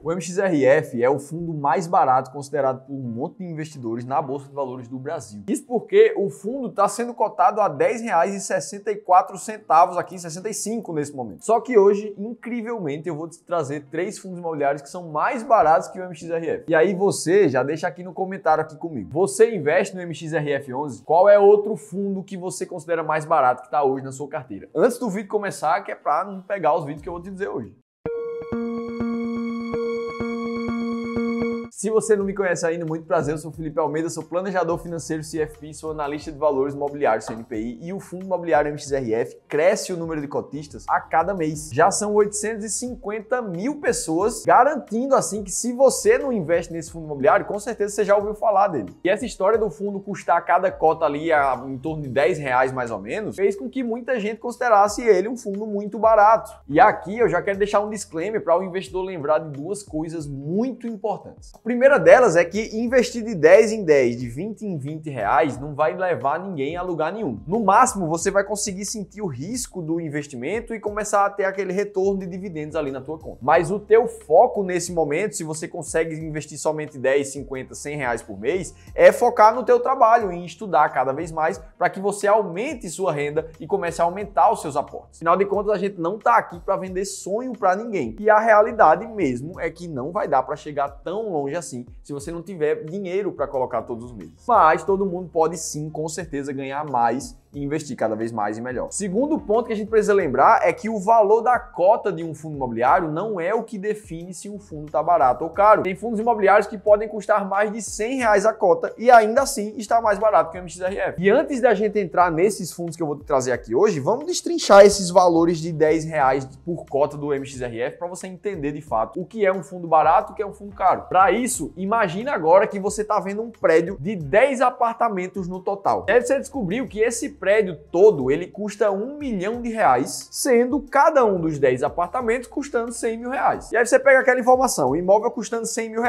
O MXRF é o fundo mais barato considerado por um monte de investidores na Bolsa de Valores do Brasil. Isso porque o fundo está sendo cotado a R$ 10,64 aqui, 65 nesse momento. Só que hoje, incrivelmente, eu vou te trazer 3 fundos imobiliários que são mais baratos que o MXRF. E aí você já deixa aqui no comentário aqui comigo. Você investe no MXRF11? Qual é outro fundo que você considera mais barato que está hoje na sua carteira? Antes do vídeo começar, que é para não pegar os vídeos que eu vou te dizer hoje. Se você não me conhece ainda, muito prazer, eu sou Felipe Almeida, sou planejador financeiro CFP, sou analista de valores imobiliários CNPI e o fundo imobiliário MXRF cresce o número de cotistas a cada mês. Já são 850 mil pessoas, garantindo assim que se você não investe nesse fundo imobiliário, com certeza você já ouviu falar dele. E essa história do fundo custar cada cota ali em torno de R$ 10 mais ou menos, fez com que muita gente considerasse ele um fundo muito barato. E aqui eu já quero deixar um disclaimer para o investidor lembrar de 2 coisas muito importantes. A primeira delas é que investir de 10 em 10, de 20 em 20 reais não vai levar ninguém a lugar nenhum. No máximo, você vai conseguir sentir o risco do investimento e começar a ter aquele retorno de dividendos ali na tua conta. Mas o teu foco nesse momento, se você consegue investir somente 10, 50, 100 reais por mês, é focar no teu trabalho, em estudar cada vez mais para que você aumente sua renda e comece a aumentar os seus aportes. Afinal de contas, a gente não está aqui para vender sonho para ninguém. E a realidade mesmo é que não vai dar para chegar tão longe assim, se você não tiver dinheiro para colocar todos os meses. Mas todo mundo pode sim, com certeza, ganhar mais e investir cada vez mais e melhor. Segundo ponto que a gente precisa lembrar é que o valor da cota de um fundo imobiliário não é o que define se um fundo está barato ou caro. Tem fundos imobiliários que podem custar mais de R$ 100 a cota e ainda assim está mais barato que o MXRF. E antes da gente entrar nesses fundos que eu vou te trazer aqui hoje, vamos destrinchar esses valores de R$ 10 por cota do MXRF para você entender de fato o que é um fundo barato e o que é um fundo caro. Para isso, imagina agora que você está vendo um prédio de 10 apartamentos no total. Aí você descobriu que esse prédio todo, ele custa R$ 1 milhão, sendo cada um dos 10 apartamentos custando R$ 100 mil. E aí você pega aquela informação, o imóvel custando R$ 100 mil.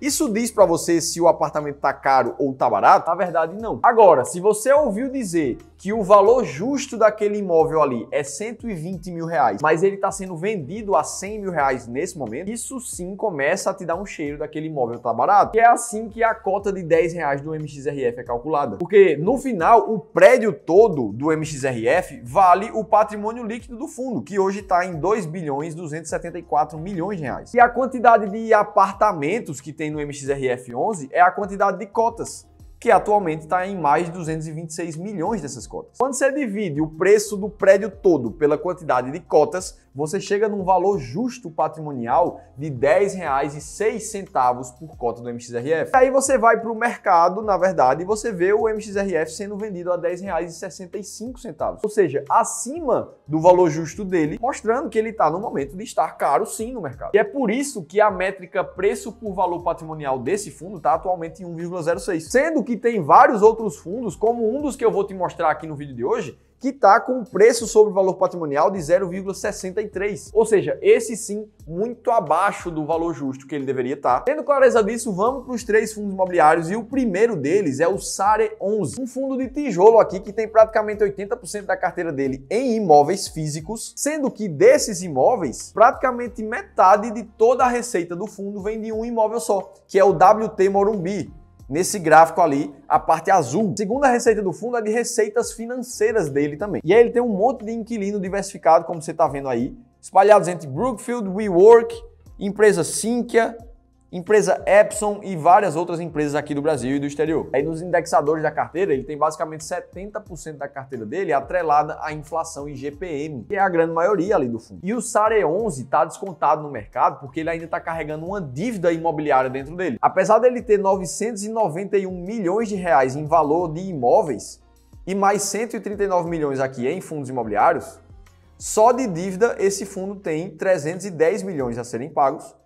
Isso diz para você se o apartamento tá caro ou tá barato? Na verdade, não. Agora, se você ouviu dizer que o valor justo daquele imóvel ali é R$ 120 mil, mas ele está sendo vendido a R$ 100 mil nesse momento, isso sim começa a te dar um cheiro daquele imóvel tá barato. E é assim que a cota de R$ 10 do MXRF é calculada. Porque no final, o prédio todo do MXRF vale o patrimônio líquido do fundo, que hoje está em R$ 2.274 milhões. E a quantidade de apartamentos que tem no MXRF11 é a quantidade de cotas, que atualmente está em mais de 226 milhões dessas cotas. Quando você divide o preço do prédio todo pela quantidade de cotas, você chega num valor justo patrimonial de R$ 10,06 por cota do MXRF. Aí você vai para o mercado, na verdade, e você vê o MXRF sendo vendido a R$ 10,65. Ou seja, acima do valor justo dele, mostrando que ele está no momento de estar caro sim no mercado. E é por isso que a métrica preço por valor patrimonial desse fundo está atualmente em 1,06. Sendo que tem vários outros fundos, como um dos que eu vou te mostrar aqui no vídeo de hoje, que está com preço sobre valor patrimonial de 0,63. Ou seja, esse sim, muito abaixo do valor justo que ele deveria estar. Tendo clareza disso, vamos para os 3 fundos imobiliários e o primeiro deles é o SARE11, um fundo de tijolo aqui que tem praticamente 80% da carteira dele em imóveis físicos, sendo que desses imóveis, praticamente metade de toda a receita do fundo vem de um imóvel só, que é o WT Morumbi. Nesse gráfico ali, a parte azul. Segunda receita do fundo é de receitas financeiras dele também. E aí ele tem um monte de inquilino diversificado, como você está vendo aí, espalhados entre Brookfield, WeWork, empresa Sinqia, empresa Epson e várias outras empresas aqui do Brasil e do exterior. Aí nos indexadores da carteira, ele tem basicamente 70% da carteira dele atrelada à inflação IGPM, que é a grande maioria ali do fundo. E o SARE11 está descontado no mercado porque ele ainda está carregando uma dívida imobiliária dentro dele. Apesar dele ter 991 milhões de reais em valor de imóveis e mais 139 milhões aqui em fundos imobiliários, só de dívida esse fundo tem 310 milhões a serem pagos.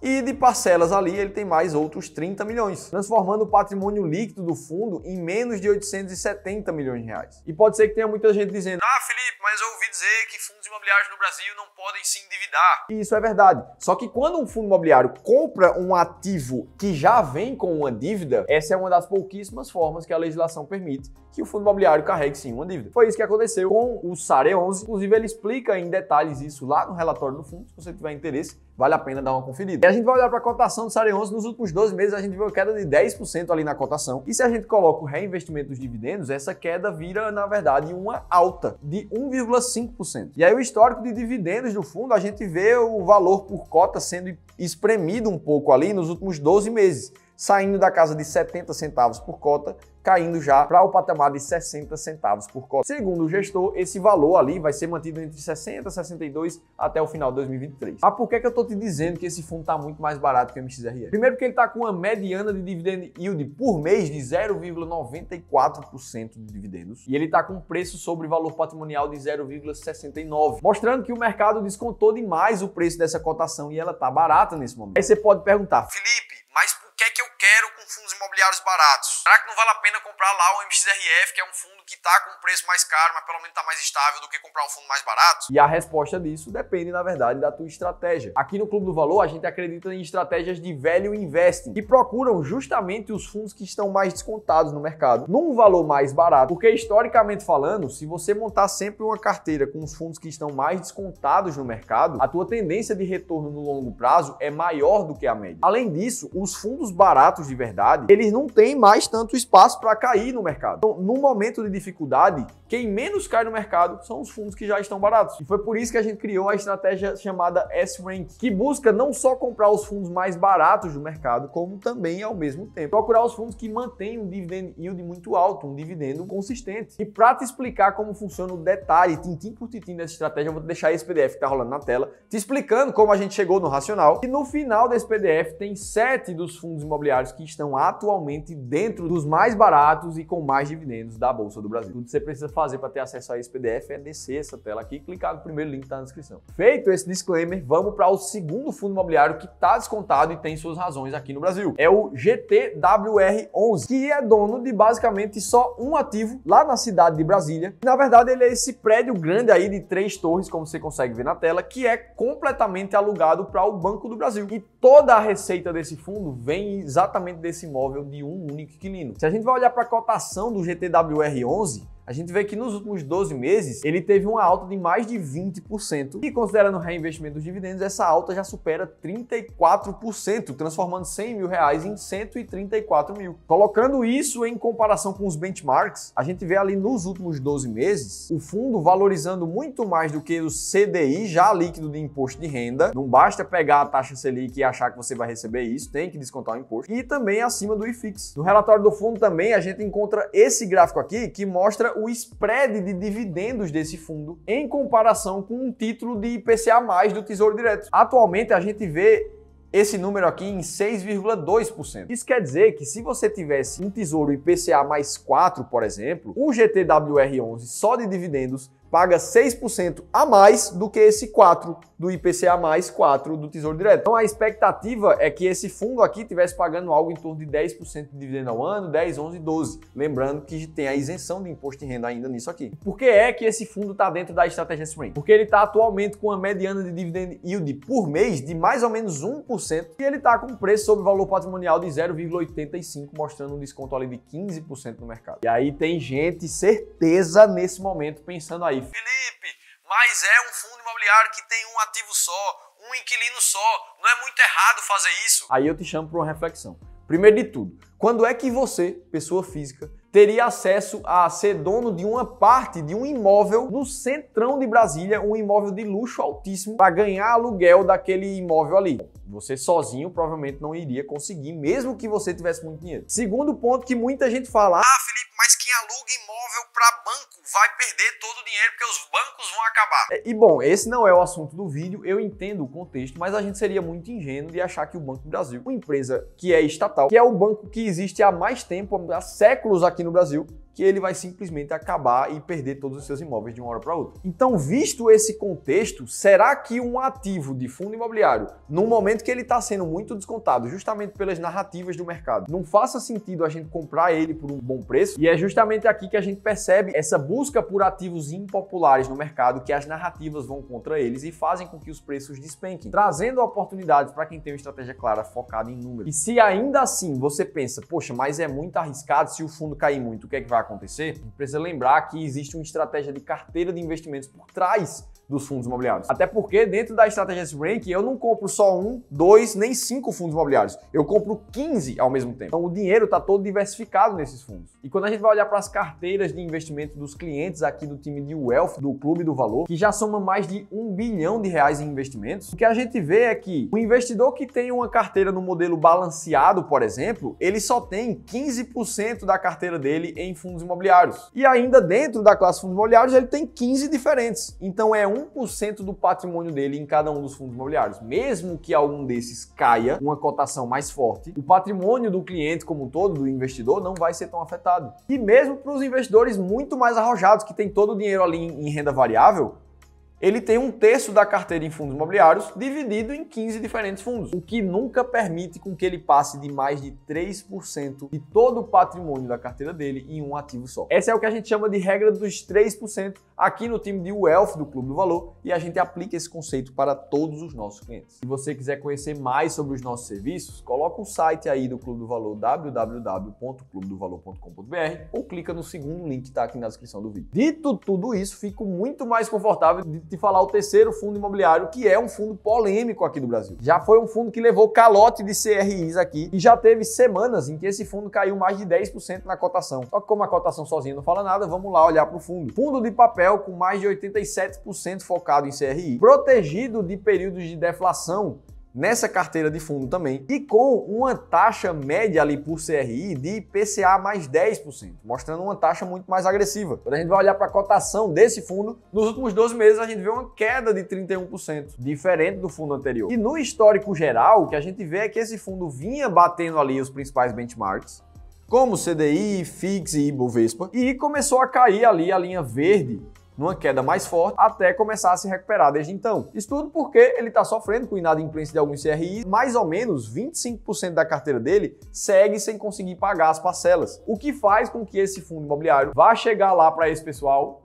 E de parcelas ali ele tem mais outros 30 milhões, transformando o patrimônio líquido do fundo em menos de 870 milhões de reais. E pode ser que tenha muita gente dizendo: "Ah, Felipe, mas eu ouvi dizer que fundos imobiliários no Brasil não podem se endividar." E isso é verdade. Só que quando um fundo imobiliário compra um ativo que já vem com uma dívida, essa é uma das pouquíssimas formas que a legislação permite que o fundo imobiliário carregue sim uma dívida. Foi isso que aconteceu com o SARE11. Inclusive ele explica em detalhes isso lá no relatório do fundo, se você tiver interesse. vale a pena dar uma conferida. E a gente vai olhar para a cotação do Sare 11, nos últimos 12 meses a gente viu uma queda de 10% ali na cotação. E se a gente coloca o reinvestimento dos dividendos, essa queda vira, na verdade, uma alta de 1,5%. E aí o histórico de dividendos do fundo, a gente vê o valor por cota sendo espremido um pouco ali nos últimos 12 meses, saindo da casa de 70 centavos por cota, caindo já para o patamar de 60 centavos por cota. Segundo o gestor, esse valor ali vai ser mantido entre 60 e 62 até o final de 2023. Ah, por que eu tô te dizendo que esse fundo está muito mais barato que o MXRF? Primeiro porque ele está com uma mediana de dividend yield por mês de 0,94% de dividendos e ele está com um preço sobre valor patrimonial de 0,69, mostrando que o mercado descontou demais o preço dessa cotação e ela está barata nesse momento. Aí você pode perguntar, Felipe, mas por que eu quero com fundos imobiliários baratos? Será que não vale a pena comprar lá o MXRF, que é um fundo que está com um preço mais caro, mas pelo menos está mais estável do que comprar um fundo mais barato? E a resposta disso depende, na verdade, da tua estratégia. Aqui no Clube do Valor, a gente acredita em estratégias de value investing, que procuram justamente os fundos que estão mais descontados no mercado, num valor mais barato, porque historicamente falando, se você montar sempre uma carteira com os fundos que estão mais descontados no mercado, a tua tendência de retorno no longo prazo é maior do que a média. Além disso, os fundos baratos de verdade, eles não têm mais tanto espaço para cair no mercado. Então, no momento de dificuldade, quem menos cai no mercado são os fundos que já estão baratos. E foi por isso que a gente criou a estratégia chamada S-Rank, que busca não só comprar os fundos mais baratos do mercado, como também, ao mesmo tempo, procurar os fundos que mantêm um dividend yield muito alto, um dividendo consistente. E para te explicar como funciona o detalhe, tintim por tintim dessa estratégia, eu vou deixar esse PDF que está rolando na tela, te explicando como a gente chegou no racional. E no final desse PDF tem 7 dos fundos imobiliários que estão atualmente dentro dos mais baratos e com mais dividendos da Bolsa do Brasil. Tudo que você precisa fazer para ter acesso a esse PDF é descer essa tela aqui e clicar no primeiro link que está na descrição. Feito esse disclaimer, vamos para o segundo fundo imobiliário que está descontado e tem suas razões aqui no Brasil. É o GTWR11, que é dono de basicamente só um ativo lá na cidade de Brasília. Na verdade, ele é esse prédio grande aí de 3 torres, como você consegue ver na tela, que é completamente alugado para o Banco do Brasil. E toda a receita desse fundo vem exatamente desse imóvel de um único inquilino. Se a gente vai olhar para a cotação do GTWR11, a gente vê que nos últimos 12 meses ele teve uma alta de mais de 20% e considerando o reinvestimento dos dividendos, essa alta já supera 34%, transformando 100 mil reais em 134 mil. Colocando isso em comparação com os benchmarks, a gente vê ali nos últimos 12 meses o fundo valorizando muito mais do que o CDI já líquido de imposto de renda. Não basta pegar a taxa Selic e achar que você vai receber isso, tem que descontar o imposto. E também acima do IFIX. No relatório do fundo também a gente encontra esse gráfico aqui que mostra o spread de dividendos desse fundo em comparação com um título de IPCA+ do Tesouro Direto. Atualmente a gente vê esse número aqui em 6,2%. Isso quer dizer que se você tivesse um Tesouro IPCA mais 4, por exemplo, o GTWR11 só de dividendos paga 6% a mais do que esse 4 do IPCA mais 4 do Tesouro Direto. Então a expectativa é que esse fundo aqui estivesse pagando algo em torno de 10% de dividendo ao ano, 10, 11, 12. Lembrando que tem a isenção de imposto de renda ainda nisso aqui. Por que é que esse fundo está dentro da estratégia S-Rank? Porque ele está atualmente com uma mediana de dividend yield por mês de mais ou menos 1% e ele está com um preço sobre valor patrimonial de 0,85, mostrando um desconto ali de 15% no mercado. E aí tem gente, certeza, nesse momento, pensando aí, Felipe, mas é um fundo imobiliário que tem um ativo só, um inquilino só, não é muito errado fazer isso? Aí eu te chamo para uma reflexão. Primeiro de tudo, quando é que você, pessoa física, teria acesso a ser dono de uma parte de um imóvel no centrão de Brasília, um imóvel de luxo altíssimo, para ganhar aluguel daquele imóvel ali? Você sozinho provavelmente não iria conseguir, mesmo que você tivesse muito dinheiro. Segundo ponto que muita gente fala, Felipe, mas quem aluga imóvel para banco vai perder todo o dinheiro porque os bancos vão acabar. E bom, esse não é o assunto do vídeo, eu entendo o contexto, mas a gente seria muito ingênuo de achar que o Banco do Brasil, uma empresa que é estatal, que é o banco que existe há mais tempo, há séculos aqui no Brasil, que ele vai simplesmente acabar e perder todos os seus imóveis de uma hora para outra. Então, visto esse contexto, será que um ativo de fundo imobiliário, num momento que ele está sendo muito descontado, justamente pelas narrativas do mercado, não faça sentido a gente comprar ele por um bom preço? E é justamente aqui que a gente percebe essa busca por ativos impopulares no mercado, que as narrativas vão contra eles e fazem com que os preços despenquem, trazendo oportunidades para quem tem uma estratégia clara focada em números. E se ainda assim você pensa, poxa, mas é muito arriscado, se o fundo cair muito, o que é que vai acontecer? Precisa lembrar que existe uma estratégia de carteira de investimentos por trás dos fundos imobiliários. Até porque dentro da estratégia S-Rank eu não compro só 1, 2, nem 5 fundos imobiliários. Eu compro 15 ao mesmo tempo. Então o dinheiro está todo diversificado nesses fundos. E quando a gente vai olhar para as carteiras de investimento dos clientes aqui do time de Wealth, do Clube do Valor, que já soma mais de R$1 bilhão em investimentos, o que a gente vê é que o investidor que tem uma carteira no modelo balanceado, por exemplo, ele só tem 15% da carteira dele em fundos imobiliários. E ainda dentro da classe fundos imobiliários, ele tem 15 diferentes. Então é 1% do patrimônio dele em cada um dos fundos imobiliários. Mesmo que algum desses caia, uma cotação mais forte, o patrimônio do cliente como um todo, do investidor, não vai ser tão afetado. E mesmo para os investidores muito mais arrojados, que tem todo o dinheiro ali em renda variável, ele tem 1/3 da carteira em fundos imobiliários dividido em 15 diferentes fundos, o que nunca permite com que ele passe de mais de 3% de todo o patrimônio da carteira dele em um ativo só. Essa é o que a gente chama de regra dos 3% aqui no time de Wealth do Clube do Valor, e a gente aplica esse conceito para todos os nossos clientes. Se você quiser conhecer mais sobre os nossos serviços, coloca o site aí do Clube do Valor, www.clubedovalor.com.br, ou clica no segundo link que está aqui na descrição do vídeo. Dito tudo isso, fico muito mais confortável de falar o terceiro fundo imobiliário, que é um fundo polêmico aqui do Brasil. Já foi um fundo que levou calote de CRIs aqui e já teve semanas em que esse fundo caiu mais de 10% na cotação. Só que como a cotação sozinha não fala nada, vamos lá olhar para o fundo. Fundo de papel com mais de 87% focado em CRI, protegido de períodos de deflação nessa carteira de fundo também, e com uma taxa média ali por CRI de IPCA mais 10%, mostrando uma taxa muito mais agressiva. Quando a gente vai olhar para a cotação desse fundo, nos últimos 12 meses a gente vê uma queda de 31%, diferente do fundo anterior. E no histórico geral, o que a gente vê é que esse fundo vinha batendo ali os principais benchmarks, como CDI, FIX e Ibovespa, e começou a cair ali a linha verde, numa queda mais forte, até começar a se recuperar desde então. Isso tudo porque ele está sofrendo com inadimplência de alguns CRI, mais ou menos 25% da carteira dele segue sem conseguir pagar as parcelas, o que faz com que esse fundo imobiliário vá chegar lá para esse pessoal,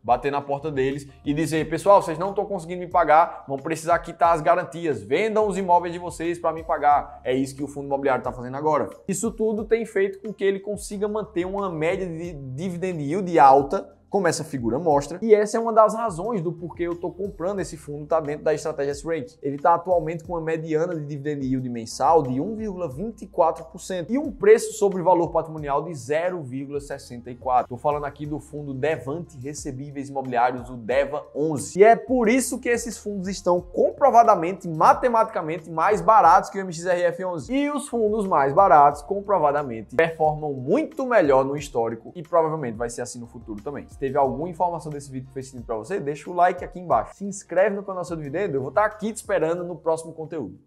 bater na porta deles e dizer: pessoal, vocês não estão conseguindo me pagar, vão precisar quitar as garantias, vendam os imóveis de vocês para me pagar. É isso que o fundo imobiliário está fazendo agora. Isso tudo tem feito com que ele consiga manter uma média de dividend yield alta, como essa figura mostra, e essa é uma das razões do porquê eu estou comprando esse fundo, tá dentro da estratégia S-Rank. Ele está atualmente com uma mediana de dividend yield mensal de 1,24% e um preço sobre valor patrimonial de 0,64. Estou falando aqui do fundo Devante Recebíveis Imobiliários, o DEVA 11. E é por isso que esses fundos estão comprovadamente, matematicamente, mais baratos que o MXRF 11. E os fundos mais baratos, comprovadamente, performam muito melhor no histórico e provavelmente vai ser assim no futuro também. Se teve alguma informação desse vídeo que fez sentido para você, deixa o like aqui embaixo. Se inscreve no canal Seu Dividendo, eu vou estar aqui te esperando no próximo conteúdo.